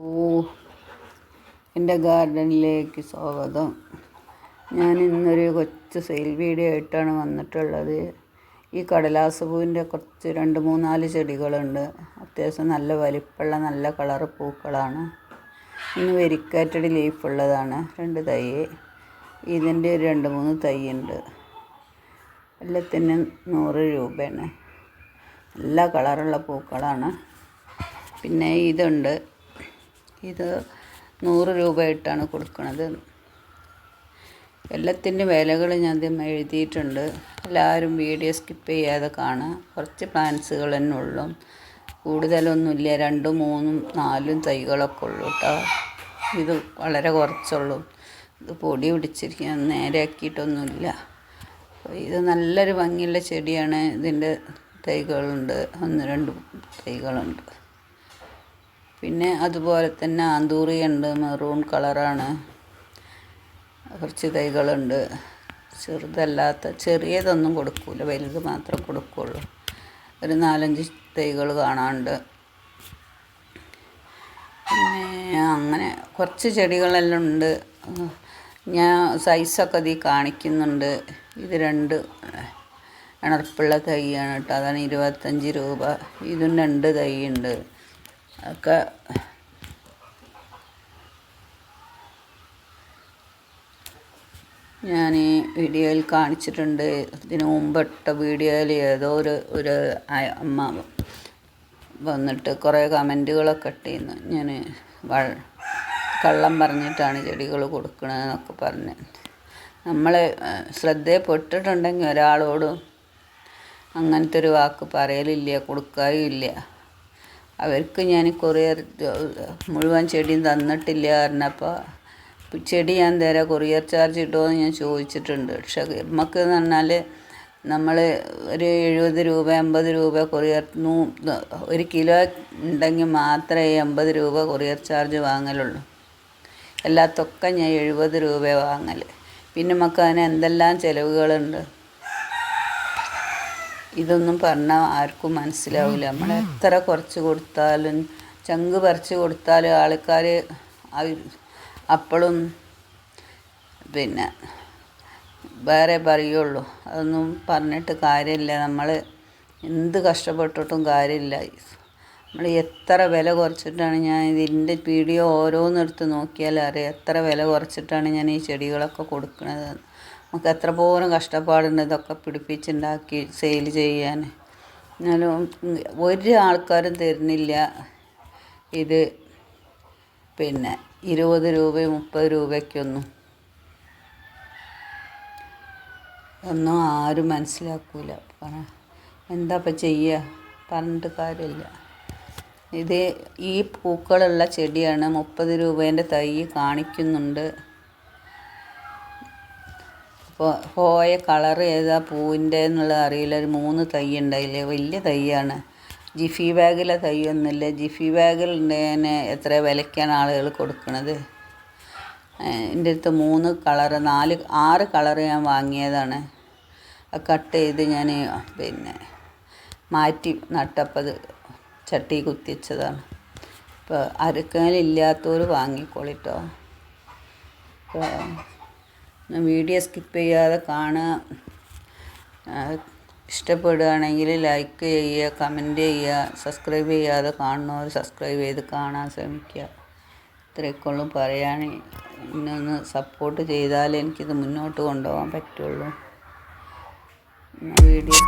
ഓ, എൻ്റെ ഗാർഡനിലേക്ക് സ്വാഗതം. ഞാൻ ഇന്നൊരു കൊച്ചു സെയിൽ വീഡിയോ ആയിട്ടാണ് വന്നിട്ടുള്ളത്. ഈ കടലാസ് പൂവിൻ്റെ കുറച്ച് 2-3-4 ചെടികളുണ്ട്. അത്യാവശ്യം നല്ല വലിപ്പമുള്ള നല്ല കളറ് പൂക്കളാണ്. ഇന്ന് വെരിക്കാറ്റഡ് ലീഫ് ഉള്ളതാണ് 2 തൈ. ഇതിൻ്റെ ഒരു 2-3 തൈ ഉണ്ട്. എല്ലാത്തിനും 100 രൂപയാണ്. നല്ല കളറുള്ള പൂക്കളാണ്. പിന്നെ ഇതുണ്ട്, ഇത് 100 രൂപയായിട്ടാണ് കൊടുക്കുന്നത്. എല്ലാത്തിൻ്റെ വിലകൾ ഞാൻ എഴുതിയിട്ടുണ്ട്. എല്ലാവരും വീഡിയോ സ്കിപ്പ് ചെയ്യാതെ കാണുക. കുറച്ച് പ്ലാന്റ്സുകൾ തന്നെ ഉള്ളൂ, കൂടുതലൊന്നുമില്ല. 2-3-4 തൈകളൊക്കെ ഉള്ളൂ കേട്ടോ. ഇത് വളരെ കുറച്ചുള്ളൂ. ഇത് പൊടി പിടിച്ചിരിക്കുക, നേരെയാക്കിയിട്ടൊന്നുമില്ല. ഇത് നല്ലൊരു ഭംഗിയുള്ള ചെടിയാണ്. ഇതിൻ്റെ തൈകളുണ്ട്, 1-2 തൈകളുണ്ട്. പിന്നെ അതുപോലെ തന്നെ ആന്തൂറി ഉണ്ട്, മെറൂൺ കളറാണ്. കുറച്ച് തൈകളുണ്ട്. ചെറുതല്ലാത്ത ചെറിയതൊന്നും കൊടുക്കില്ല, വലുത് മാത്രം കൊടുക്കുകയുള്ളൂ. ഒരു 4-5 തൈകൾ കാണാനുണ്ട്. പിന്നെ അങ്ങനെ കുറച്ച് ചെടികളെല്ലാം ഉണ്ട്. ഞാൻ സൈസൊക്കെ ഇതിൽ കാണിക്കുന്നുണ്ട്. ഇത് 2 ഇണർപ്പുള്ള തൈയാണ് കേട്ടോ. അതാണ് 25 രൂപ. ഇതും 2 തൈ ഉണ്ട്. ഒക്കെ ഞാൻ ഈ വീഡിയോയിൽ കാണിച്ചിട്ടുണ്ട്. ഇതിന് മുമ്പിട്ട വീഡിയോയിൽ ഏതോ ഒരു അമ്മ വന്നിട്ട് കുറേ കമൻറ്റുകളൊക്കെ ഇട്ടിരുന്നു. ഞാൻ കള്ളം പറഞ്ഞിട്ടാണ് ചെടികൾ കൊടുക്കണതെന്നൊക്കെ പറഞ്ഞ് നമ്മൾ ശ്രദ്ധയിൽപ്പെട്ടിട്ടുണ്ടെങ്കിൽ ഒരാളോടും അങ്ങനത്തെ ഒരു വാക്ക് പറയലില്ല, കൊടുക്കാറുമില്ല. അവർക്ക് ഞാൻ കൊറിയർ മുഴുവൻ ചെടിയും തന്നിട്ടില്ല പറഞ്ഞപ്പോൾ ചെടി ഞാൻ തരാം, കൊറിയർ ചാർജ് കിട്ടുമോ എന്ന് ഞാൻ ചോദിച്ചിട്ടുണ്ട്. പക്ഷെ നമുക്ക് എന്ന് പറഞ്ഞാൽ നമ്മൾ ഒരു 70 രൂപ 50 രൂപ കൊറിയർ 1 കിലോ ഉണ്ടെങ്കിൽ മാത്രമേ 80 രൂപ കൊറിയർ ചാർജ് വാങ്ങലുള്ളൂ. എല്ലാത്തൊക്കെ ഞാൻ 70 രൂപ വാങ്ങൽ. പിന്നെ നമുക്ക് അതിന് എന്തെല്ലാം ചിലവുകളുണ്ട്. ഇതൊന്നും പറഞ്ഞാൽ ആർക്കും മനസ്സിലാവില്ല. നമ്മൾ എത്ര കുറച്ച് കൊടുത്താലും ചങ്ക് പറിച്ച് കൊടുത്താലും ആൾക്കാർ അപ്പോഴും പിന്നെ വേറെ പറയുള്ളൂ. അതൊന്നും പറഞ്ഞിട്ട് കാര്യമില്ല. നമ്മൾ എന്ത് കഷ്ടപ്പെട്ടിട്ടും കാര്യമില്ല. നമ്മൾ എത്ര വില കുറച്ചിട്ടാണ് ഞാൻ ഇതിൻ്റെ വീഡിയോ ഓരോന്നെടുത്ത് നോക്കിയാൽ അറിയാം എത്ര വില കുറച്ചിട്ടാണ് ഞാൻ ഈ ചെടികളൊക്കെ കൊടുക്കുന്നത്. നമുക്ക് എത്ര പോലും കഷ്ടപ്പാടുണ്ട് ഇതൊക്കെ പിടിപ്പിച്ചുണ്ടാക്കി സെയിൽ ചെയ്യാൻ. എന്നാലും ഒരു ആൾക്കാരും തരുന്നില്ല ഇത് പിന്നെ 20 രൂപയും 30 രൂപയ്ക്കൊന്നും ആരും മനസ്സിലാക്കൂല. എന്താ ഇപ്പം ചെയ്യുക, പറഞ്ഞിട്ട് കാര്യമില്ല. ഇത് ഈ പൂക്കളുള്ള ചെടിയാണ്. 30 രൂപേൻ്റെ തൈ കാണിക്കുന്നുണ്ട്. അപ്പോൾ പോയ കളർ ഏതാ പൂവിൻ്റെ എന്നുള്ളത് അറിയില്ല. ഒരു 3 തൈ ഉണ്ടായില്ലേ, വലിയ തൈയാണ്. ജിഫി ബാഗിലെ തൈയൊന്നുമില്ല. ജിഫി ബാഗിൽ തന്നെ എത്ര വിലയ്ക്കാണ് ആളുകൾ കൊടുക്കുന്നത്. എൻ്റെ അടുത്ത് 3 കളറ് 6 കളറ് ഞാൻ വാങ്ങിയതാണ്. കട്ട് ചെയ്ത് ഞാൻ പിന്നെ മാറ്റി നട്ടപ്പോൾ ചട്ടി കുത്തിച്ചതാണ്. ഇപ്പോൾ അരക്കാനില്ലാത്തവർ വാങ്ങിക്കോളിട്ടോ. വീഡിയോ സ്കിപ്പ് ചെയ്യാതെ കാണുക. ഇഷ്ടപ്പെടുകയാണെങ്കിൽ ലൈക്ക് ചെയ്യുക, കമൻറ്റ് ചെയ്യുക. സബ്സ്ക്രൈബ് ചെയ്യാതെ കാണുന്നവർ സബ്സ്ക്രൈബ് ചെയ്ത് കാണാൻ ശ്രമിക്കുക. ഇത്രയൊക്കെയുള്ളൂ പറയാൻ. ഇന്നൊന്ന് സപ്പോർട്ട് ചെയ്താലേ എനിക്കിത് മുന്നോട്ട് കൊണ്ടുപോകാൻ പറ്റുള്ളൂ. വീഡിയോ